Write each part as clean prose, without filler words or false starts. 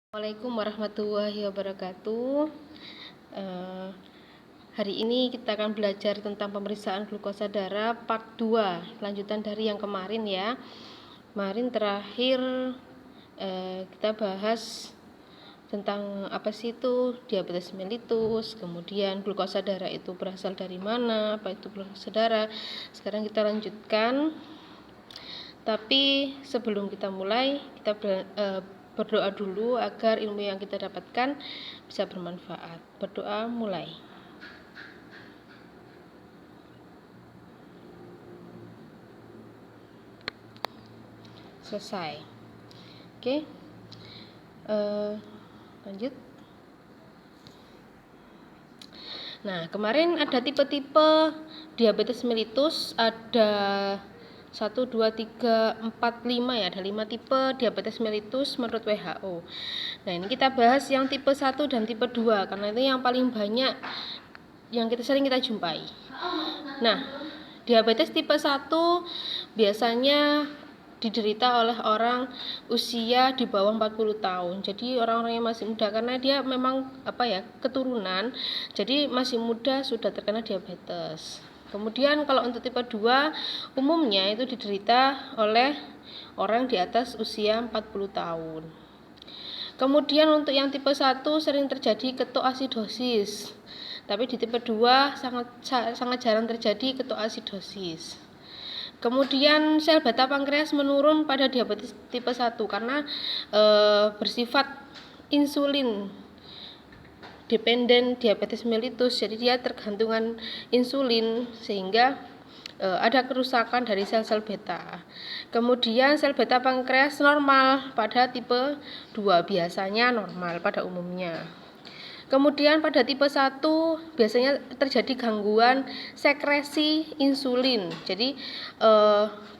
Assalamualaikum warahmatullahi wabarakatuh. Hari ini kita akan belajar tentang pemeriksaan glukosa darah part 2, lanjutan dari yang kemarin ya. Kemarin terakhir kita bahas tentang apa sih itu diabetes mellitus, kemudian glukosa darah itu berasal dari mana, apa itu glukosa darah. Sekarang kita lanjutkan. Tapi sebelum kita mulai, kita berdoa dulu agar ilmu yang kita dapatkan bisa bermanfaat. Berdoa mulai. Selesai. Oke. Lanjut. Nah, kemarin ada tipe-tipe diabetes mellitus, ada 1, 2, 3, 4, 5 ya, ada 5 tipe diabetes mellitus menurut WHO. Nah, ini kita bahas yang tipe 1 dan tipe 2 karena itu yang paling banyak yang sering kita jumpai. Nah, diabetes tipe 1 biasanya diderita oleh orang usia di bawah 40 tahun. Jadi orang-orang yang masih muda karena dia memang keturunan. Jadi masih muda sudah terkena diabetes. Kemudian kalau untuk tipe 2 umumnya itu diderita oleh orang di atas usia 40 tahun. Kemudian untuk yang tipe 1 sering terjadi ketoasidosis. Tapi di tipe 2 sangat jarang terjadi ketoasidosis. Kemudian sel beta pankreas menurun pada diabetes tipe 1 karena bersifat insulin dependen diabetes mellitus, jadi dia tergantungan insulin sehingga ada kerusakan dari sel-sel beta. Kemudian sel beta pankreas normal pada tipe 2, biasanya normal pada umumnya. Kemudian pada tipe 1 biasanya terjadi gangguan sekresi insulin. Jadi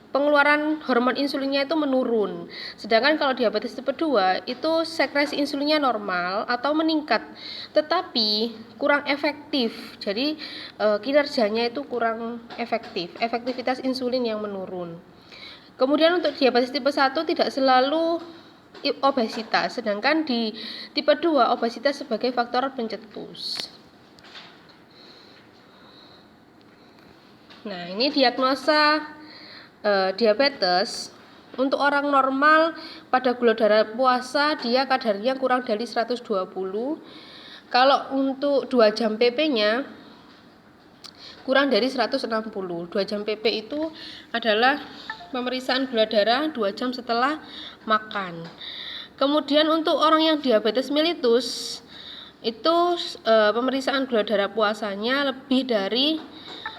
pengeluaran hormon insulinnya itu menurun. Sedangkan kalau diabetes tipe 2 itu sekresi insulinnya normal atau meningkat, tetapi kurang efektif. Jadi kinerjanya itu kurang efektif, efektivitas insulin yang menurun. Kemudian untuk diabetes tipe 1 tidak selalu obesitas, sedangkan di tipe 2 obesitas sebagai faktor pencetus. Nah, ini diagnosa diabetes. Untuk orang normal pada gula darah puasa dia kadarnya kurang dari 120. Kalau untuk 2 jam PP-nya kurang dari 160. 2 jam PP itu adalah pemeriksaan gula darah 2 jam setelah makan. Kemudian untuk orang yang diabetes mellitus itu pemeriksaan gula darah puasanya lebih dari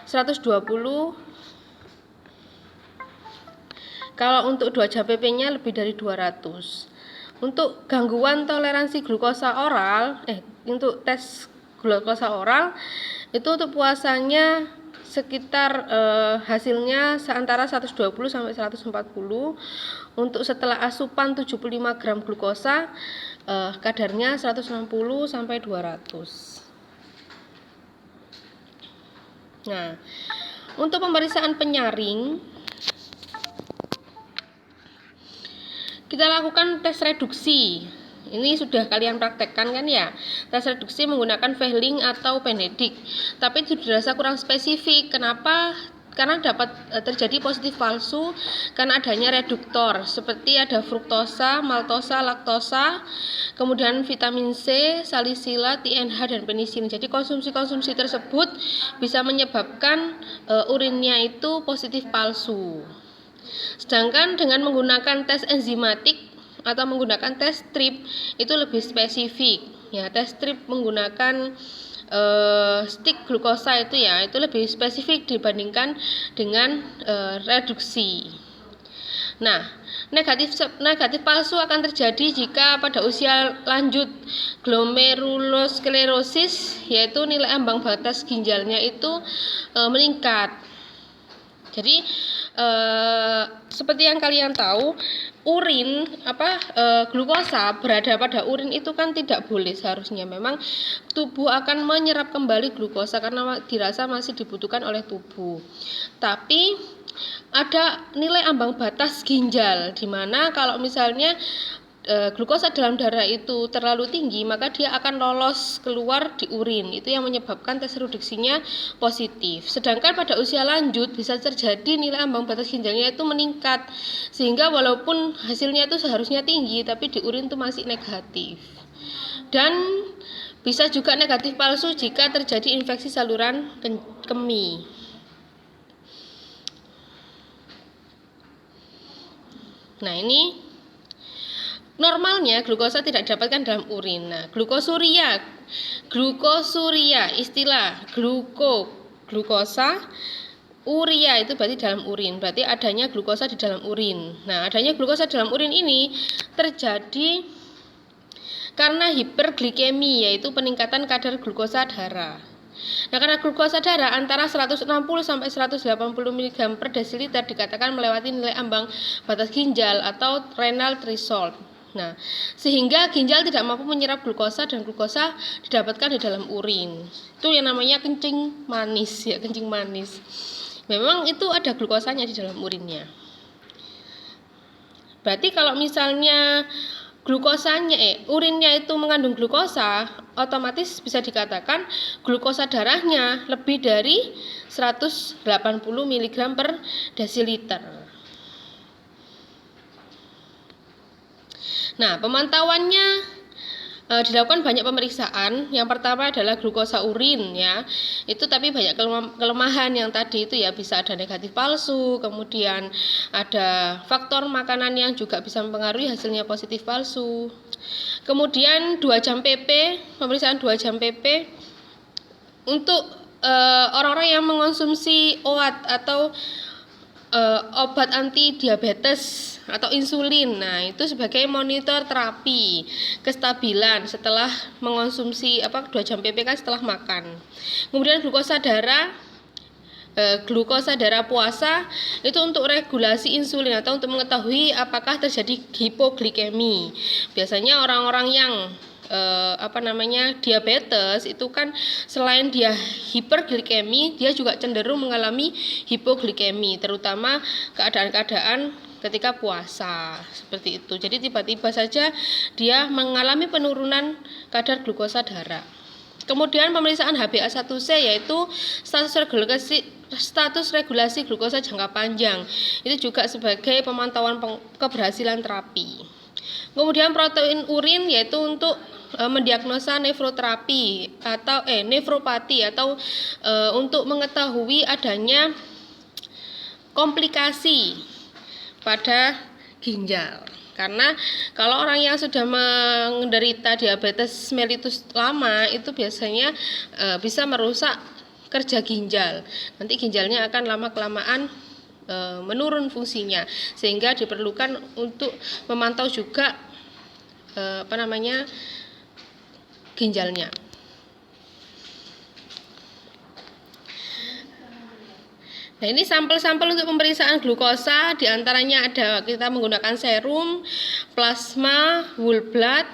120. Kalau untuk 2 jam PP-nya lebih dari 200. Untuk gangguan toleransi glukosa oral, untuk tes glukosa oral itu untuk puasanya sekitar hasilnya antara 120 sampai 140. Untuk setelah asupan 75 gram glukosa kadarnya 160 sampai 200. Nah, untuk pemeriksaan penyaring kita lakukan tes reduksi. Ini sudah kalian praktekkan kan ya? Tes reduksi menggunakan Fehling atau Benedict. Tapi itu dirasa kurang spesifik. Kenapa? Karena dapat terjadi positif palsu karena adanya reduktor seperti ada fruktosa, maltosa, laktosa, kemudian vitamin C, salisilat, INH dan penisilin. Jadi konsumsi-konsumsi tersebut bisa menyebabkan urinnya itu positif palsu. Sedangkan dengan menggunakan tes enzimatik atau menggunakan tes strip itu lebih spesifik. Ya, tes strip menggunakan stick glukosa itu lebih spesifik dibandingkan dengan reduksi. Nah, negatif palsu akan terjadi jika pada usia lanjut glomerulosklerosis, yaitu nilai ambang batas ginjalnya itu meningkat. Jadi seperti yang kalian tahu, urin glukosa berada pada urin itu kan tidak boleh seharusnya. Memang tubuh akan menyerap kembali glukosa karena dirasa masih dibutuhkan oleh tubuh. Tapi ada nilai ambang batas ginjal di mana kalau misalnya glukosa dalam darah itu terlalu tinggi, maka dia akan lolos keluar di urin. Itu yang menyebabkan tes reduksinya positif. Sedangkan pada usia lanjut bisa terjadi nilai ambang batas ginjalnya itu meningkat, sehingga walaupun hasilnya itu seharusnya tinggi, tapi di urin itu masih negatif. Dan bisa juga negatif palsu jika terjadi infeksi saluran kemih. Nah, ini normalnya glukosa tidak didapatkan dalam urin. Nah, glukosuria, istilah glukosa, uria itu berarti dalam urin. Berarti adanya glukosa di dalam urin. Nah, adanya glukosa dalam urin ini terjadi karena hiperglikemi, yaitu peningkatan kadar glukosa darah. Nah, karena glukosa darah antara 160 sampai 180 mg per desiliter dikatakan melewati nilai ambang batas ginjal atau renal threshold. Nah, sehingga ginjal tidak mampu menyerap glukosa dan glukosa didapatkan di dalam urin. Itu yang namanya kencing manis ya, kencing manis. Memang itu ada glukosanya di dalam urinnya. Berarti kalau misalnya urinnya itu mengandung glukosa, otomatis bisa dikatakan glukosa darahnya lebih dari 180 mg per desiliter. Nah, pemantauannya dilakukan banyak pemeriksaan. Yang pertama adalah glukosa urin ya. Itu tapi banyak kelemahan yang tadi itu ya, bisa ada negatif palsu, kemudian ada faktor makanan yang juga bisa mempengaruhi hasilnya positif palsu. Kemudian 2 jam PP, pemeriksaan 2 jam PP untuk orang-orang yang mengonsumsi OAT atau obat anti diabetes atau insulin. Nah, itu sebagai monitor terapi kestabilan setelah mengonsumsi 2 jam PP kan setelah makan. Kemudian glukosa darah puasa itu untuk regulasi insulin atau untuk mengetahui apakah terjadi hipoglikemi. Biasanya orang-orang yang diabetes itu kan selain dia hiperglikemi, dia juga cenderung mengalami hipoglikemi, terutama keadaan-keadaan ketika puasa seperti itu. Jadi tiba-tiba saja dia mengalami penurunan kadar glukosa darah. Kemudian pemeriksaan HbA1c yaitu status regulasi glukosa jangka panjang. Itu juga sebagai pemantauan keberhasilan terapi. Kemudian protein urin yaitu untuk mendiagnosa nefropati atau untuk mengetahui adanya komplikasi pada ginjal. Karena kalau orang yang sudah menderita diabetes mellitus lama itu biasanya bisa merusak kerja ginjal. Nanti ginjalnya akan lama-kelamaan menurun fungsinya, sehingga diperlukan untuk memantau juga ginjalnya. Nah, ini sampel-sampel untuk pemeriksaan glukosa, diantaranya ada kita menggunakan serum, plasma, whole blood.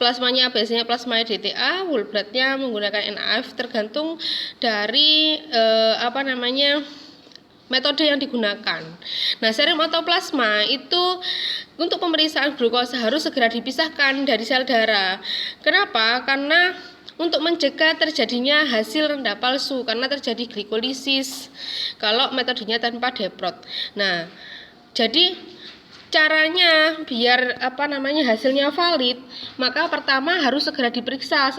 Plasmanya biasanya plasma DTA, whole bloodnya menggunakan NAF, tergantung dari metode yang digunakan. Nah, serum atau plasma itu untuk pemeriksaan glukosa harus segera dipisahkan dari sel darah. Kenapa? Karena untuk mencegah terjadinya hasil rendah palsu karena terjadi glikolisis kalau metodenya tanpa deprot. Nah, jadi caranya biar hasilnya valid, maka pertama harus segera diperiksa,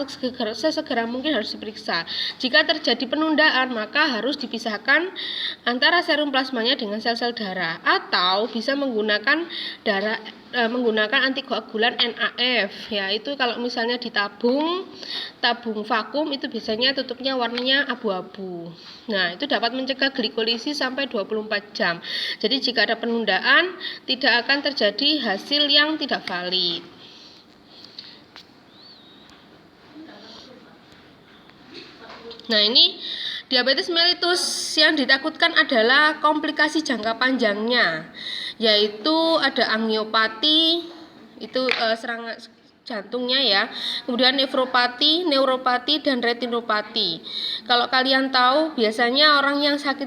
sesegera mungkin harus diperiksa. Jika terjadi penundaan, maka harus dipisahkan antara serum plasmanya dengan sel-sel darah, atau bisa menggunakan antikoagulan NAF ya. Itu kalau misalnya ditabung vakum itu biasanya tutupnya warnanya abu-abu. Nah, itu dapat mencegah glikolisis sampai 24 jam. Jadi jika ada penundaan tidak akan terjadi hasil yang tidak valid. Nah, ini diabetes mellitus yang ditakutkan adalah komplikasi jangka panjangnya, yaitu ada angiopati, itu serangan jantungnya ya. Kemudian nefropati, neuropati, dan retinopati. Kalau kalian tahu, biasanya orang yang sakit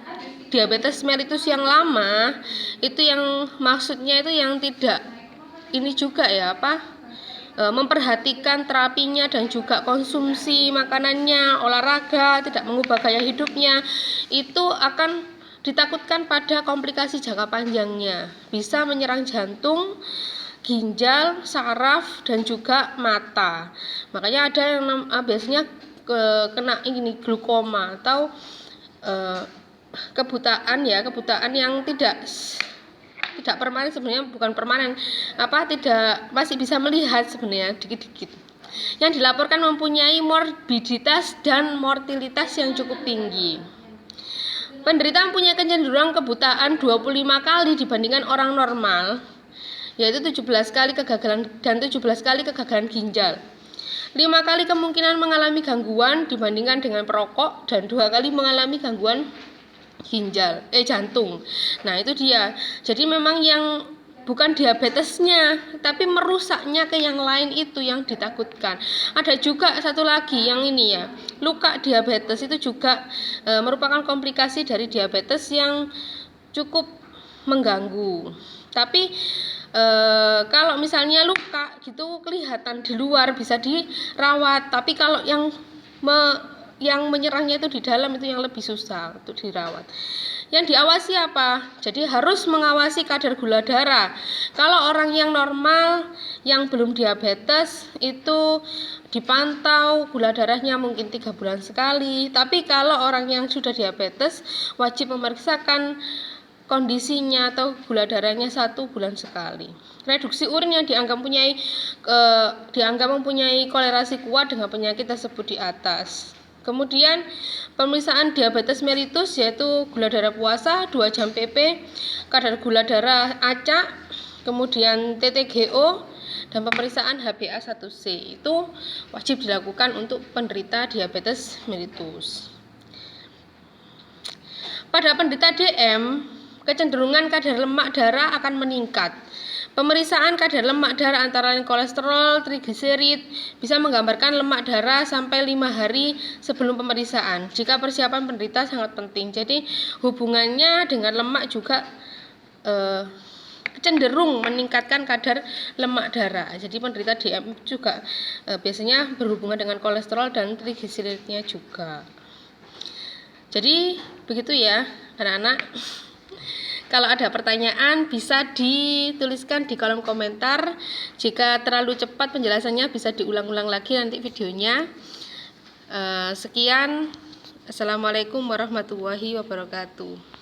diabetes mellitus yang lama, itu yang maksudnya itu yang tidak ini juga ya memperhatikan terapinya dan juga konsumsi makanannya, olahraga, tidak mengubah gaya hidupnya, itu akan ditakutkan pada komplikasi jangka panjangnya, bisa menyerang jantung, ginjal, saraf, dan juga mata. Makanya ada yang biasanya kena ini glukoma atau kebutaan yang tidak permanen, sebenarnya bukan permanen, tidak masih bisa melihat sebenarnya dikit-dikit, yang dilaporkan mempunyai morbiditas dan mortalitas yang cukup tinggi. Penderita mempunyai kecenderungan kebutaan 25 kali dibandingkan orang normal, yaitu 17 kali kegagalan dan 17 kali kegagalan ginjal. 5 kali kemungkinan mengalami gangguan dibandingkan dengan perokok, dan 2 kali mengalami gangguan jantung. Nah, itu dia. Jadi memang yang bukan diabetesnya, tapi merusaknya ke yang lain itu yang ditakutkan. Ada juga satu lagi yang ini ya, luka diabetes itu juga merupakan komplikasi dari diabetes yang cukup mengganggu. Tapi kalau misalnya luka gitu kelihatan di luar bisa dirawat, tapi kalau yang menyerangnya itu di dalam, itu yang lebih susah untuk dirawat. Yang diawasi apa? Jadi harus mengawasi kadar gula darah. Kalau orang yang normal yang belum diabetes itu dipantau gula darahnya mungkin 3 bulan sekali. Tapi kalau orang yang sudah diabetes wajib memeriksakan kondisinya atau gula darahnya 1 bulan sekali. Reduksi urin yang dianggap mempunyai kolerasi kuat dengan penyakit tersebut di atas. Kemudian pemeriksaan diabetes mellitus, yaitu gula darah puasa 2 jam pp, kadar gula darah acak, kemudian TTGO, dan pemeriksaan HbA1c itu wajib dilakukan untuk penderita diabetes mellitus. Pada penderita DM, kecenderungan kadar lemak darah akan meningkat. Pemeriksaan kadar lemak darah antara lain kolesterol, trigliserid, bisa menggambarkan lemak darah sampai 5 hari sebelum pemeriksaan. Jika persiapan penderita sangat penting. Jadi hubungannya dengan lemak juga cenderung meningkatkan kadar lemak darah. Jadi penderita DM juga biasanya berhubungan dengan kolesterol dan trigliseridnya juga. Jadi begitu ya anak-anak. Kalau ada pertanyaan bisa dituliskan di kolom komentar. Jika terlalu cepat penjelasannya bisa diulang-ulang lagi nanti videonya. Sekian. Assalamualaikum warahmatullahi wabarakatuh.